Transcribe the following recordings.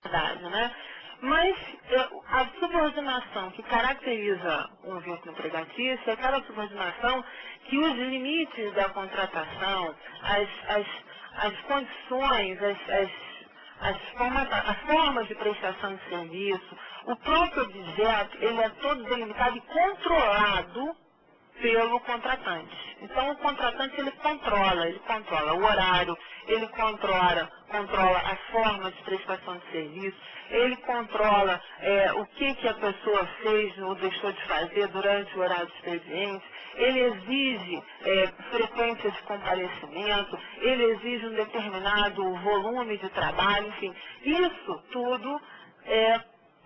verdade, né? Mas a subordinação que caracteriza um vínculo empregatício é aquela subordinação que os limites da contratação, as condições, as formas de prestação de serviço, o próprio objeto, ele é todo delimitado e controlado pelo contratante. Então, o contratante, ele controla o horário, ele controla a forma de prestação de serviço, ele controla o que a pessoa fez ou deixou de fazer durante o horário de expediente, ele exige frequência de comparecimento, ele exige um determinado volume de trabalho, enfim, isso tudo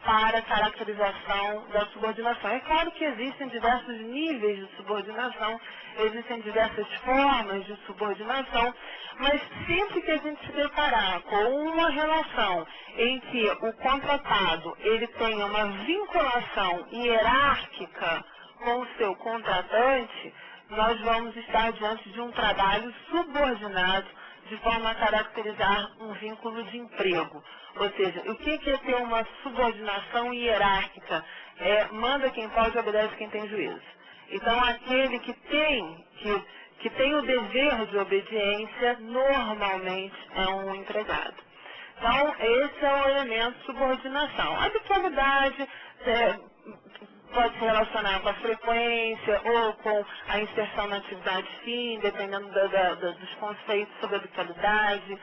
para a caracterização da subordinação. É claro que existem diversos níveis de subordinação, existem diversas formas de subordinação, mas sempre que a gente se deparar com uma relação em que o contratado ele tenha uma vinculação hierárquica com o seu contratante, nós vamos estar diante de um trabalho subordinado de forma a caracterizar um vínculo de emprego. Ou seja, o que é ter uma subordinação hierárquica? Manda quem pode, obedece quem tem juízo. Então, aquele que tem o dever de obediência, normalmente é um empregado. Então, esse é o elemento subordinação. A habitualidade pode se relacionar com a frequência ou com a inserção na atividade fim, dependendo dos conceitos sobre habitualidade.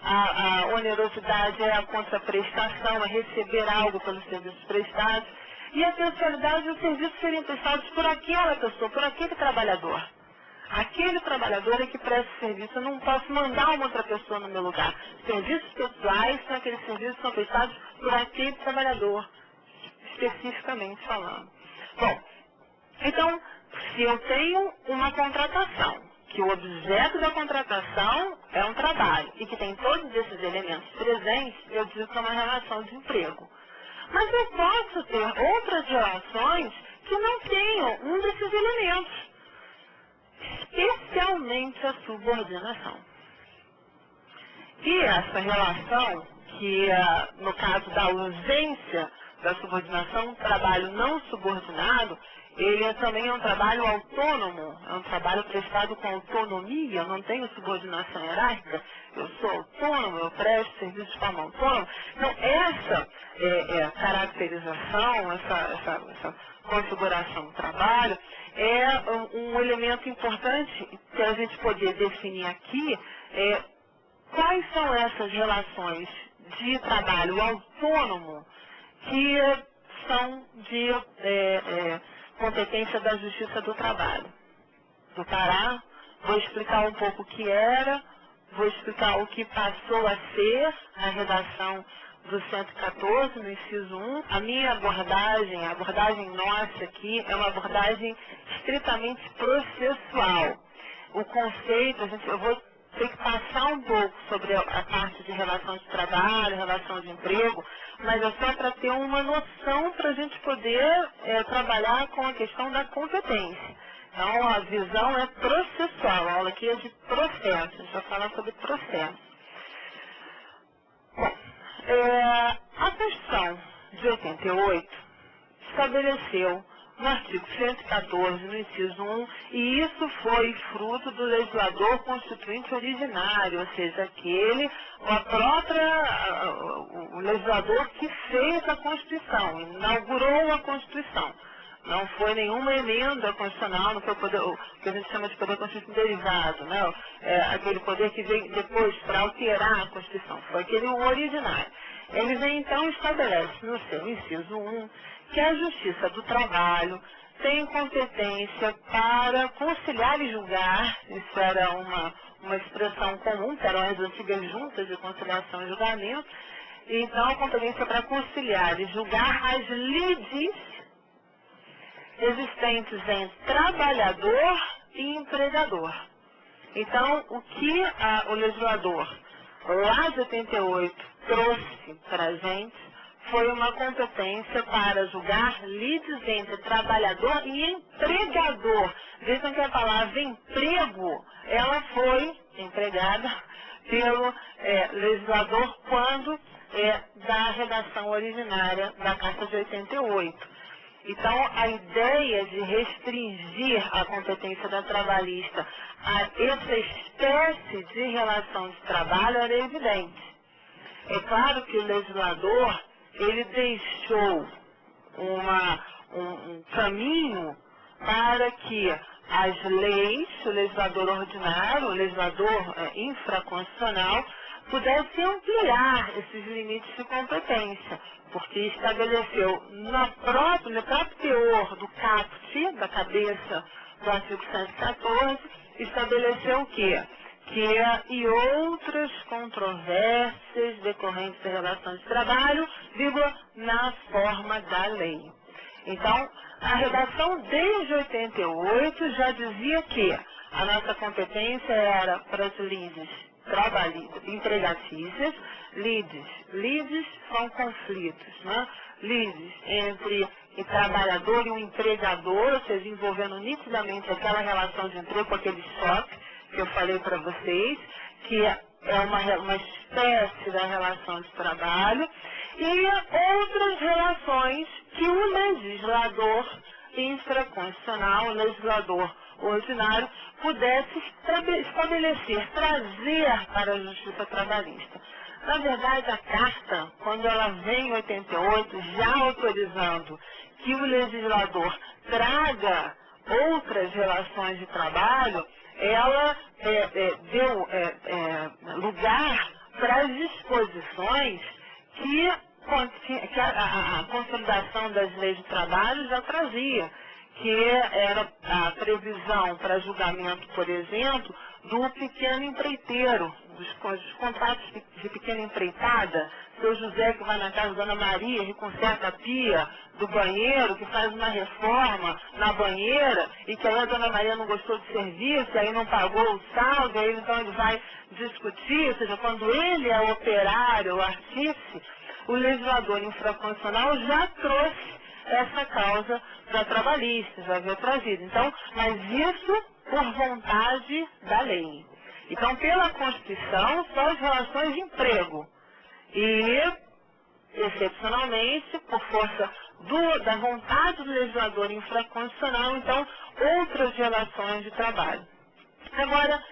A onerosidade é a contraprestação, é receber algo pelos serviços prestados. E a pessoalidade é os serviços serem prestados por aquela pessoa, por aquele trabalhador. Aquele trabalhador é que presta serviço. Eu não posso mandar uma outra pessoa no meu lugar. Serviços pessoais são aqueles serviços que são prestados por aquele trabalhador, especificamente falando. Bom, então, se eu tenho uma contratação, que o objeto da contratação é um trabalho e que tem todos esses elementos presentes, eu digo que é uma relação de emprego. Mas eu posso ter outras relações que não tenham um desses elementos, especialmente a subordinação. E essa relação, que no caso da ausência da subordinação, um trabalho não subordinado, ele também é um trabalho autônomo, é um trabalho prestado com autonomia, eu não tenho subordinação hierárquica, eu sou autônomo, eu presto serviço de forma autônoma. Então, essa caracterização, essa configuração do trabalho, é um elemento importante que a gente poder definir aqui, quais são essas relações de trabalho autônomo que são de competência da Justiça do Trabalho do Pará. Vou explicar um pouco o que era, vou explicar o que passou a ser a redação do 114, no inciso 1. A minha abordagem, a abordagem nossa aqui, é uma abordagem estritamente processual. O conceito, eu vou ter que passar um pouco sobre a parte de relação de trabalho, relação de emprego, mas é só para ter uma noção para a gente poder trabalhar com a questão da competência. Então, a visão é processual, a aula aqui é de processo, a gente vai falar sobre processo. Bom, a Constituição de 88 estabeleceu no artigo 114, no inciso 1, e isso foi fruto do legislador constituinte originário, ou seja, o legislador que fez a Constituição, inaugurou a Constituição. Não foi nenhuma emenda constitucional, não foi o que a gente chama de poder constitucional derivado, né? Aquele poder que veio depois para alterar a Constituição, foi aquele originário. Ele vem então e estabelece no seu inciso 1 que a Justiça do Trabalho tem competência para conciliar e julgar, isso era uma expressão comum, que eram as antigas juntas de conciliação e julgamento, então a competência para conciliar e julgar as lides existentes entre trabalhador e empregador. Então, o que o legislador lá de 88 trouxe para a gente foi uma competência para julgar lides entre trabalhador e empregador. Vejam que a palavra emprego, ela foi empregada pelo legislador quando da redação originária da Carta de 88. Então, a ideia de restringir a competência da trabalhista a essa espécie de relação de trabalho era evidente. É claro que o legislador, ele deixou um caminho para que as leis, o legislador ordinário, o legislador infraconstitucional, pudesse ampliar esses limites de competência, porque estabeleceu no próprio teor do caput, da cabeça do artigo 114, estabeleceu o quê? E outras controvérsias decorrentes da relação de trabalho, na forma da lei. Então, a redação desde 88 já dizia que a nossa competência era para as lides empregatícias, lides são conflitos, né? Lides entre o trabalhador e o empregador, ou seja, envolvendo nitidamente aquela relação de emprego, aquele choque que eu falei para vocês, que é uma espécie da relação de trabalho, e outras relações que o legislador infraconstitucional, o legislador ordinário, pudesse estabelecer, trazer para a justiça trabalhista. Na verdade, a Carta, quando ela vem em 88, já autorizando que o legislador traga outras relações de trabalho, ela deu lugar para as disposições que a consolidação das leis de trabalho já trazia, que era a previsão para julgamento, por exemplo, do pequeno empreiteiro, dos contratos de pequena empreitada, seu José que vai na casa da Dona Maria, que conserta a pia do banheiro, que faz uma reforma na banheira, e que aí a Dona Maria não gostou do serviço, aí não pagou o saldo, aí então ele vai discutir, ou seja, quando ele é o operário, o artífice, o legislador infraconstitucional já trouxe essa causa da trabalhista, já havia trazido. Então, mas isso por vontade da lei. Então, pela Constituição, só as relações de emprego. E, excepcionalmente, por força da vontade do legislador infraconstitucional, então, outras relações de trabalho. Agora,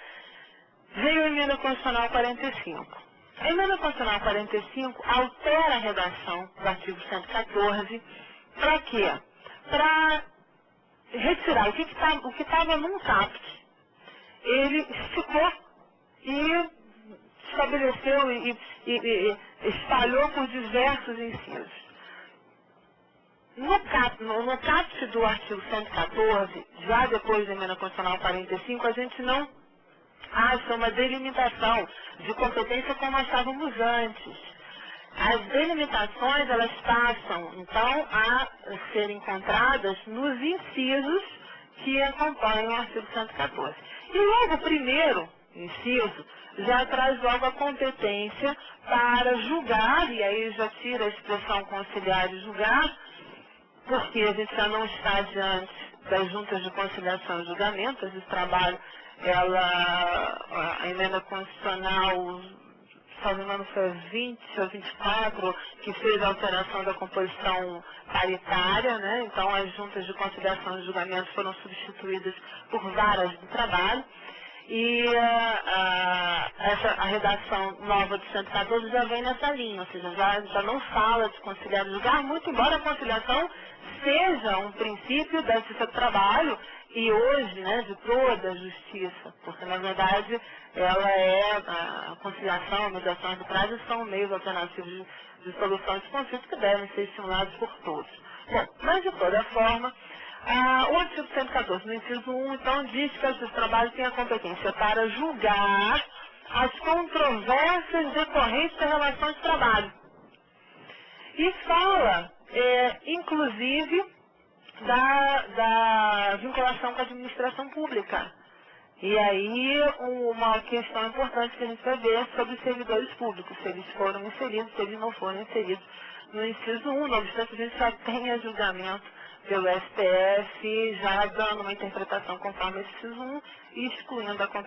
veio a Emenda Constitucional 45. A Emenda Constitucional 45 altera a redação do artigo 114. Para quê? Para retirar o que estava num caput. Ele esticou e estabeleceu e espalhou por diversos incisos. No caput do artigo 114, já depois da Emenda Constitucional 45, a gente não acha uma delimitação de competência como achávamos antes. As delimitações, elas passam, então, a ser encontradas nos incisos que acompanham o artigo 114. E logo o primeiro inciso já traz logo a competência para julgar, e aí já tira a expressão conciliar e julgar, porque a gente já não está diante das juntas de conciliação e julgamento, a gente trabalha, a emenda constitucional, se não me engano, foi 20 ou 24, que fez a alteração da composição paritária, né? Então as juntas de conciliação e julgamento foram substituídas por varas do trabalho. E a redação nova do 114 já vem nessa linha, ou seja, já não fala de conciliar e julgar, muito embora a conciliação seja um princípio da justiça do trabalho e hoje, né, de toda a justiça, porque na verdade a conciliação, a mediação arbitrária são meios alternativos de solução de conflitos que devem ser estimulados por todos. Bom, mas de toda forma, o artigo 114, no inciso 1, então, diz que a Justiça do Trabalho tem a competência para julgar as controvérsias decorrentes da relação de trabalho. E fala, inclusive, da vinculação com a administração pública. E aí, uma questão importante que a gente vai ver sobre os servidores públicos, se eles foram inseridos, se eles não foram inseridos no inciso 1, não obstante a gente já tenha julgamento pelo STF, já dando uma interpretação conforme esse inciso 1 e excluindo a competência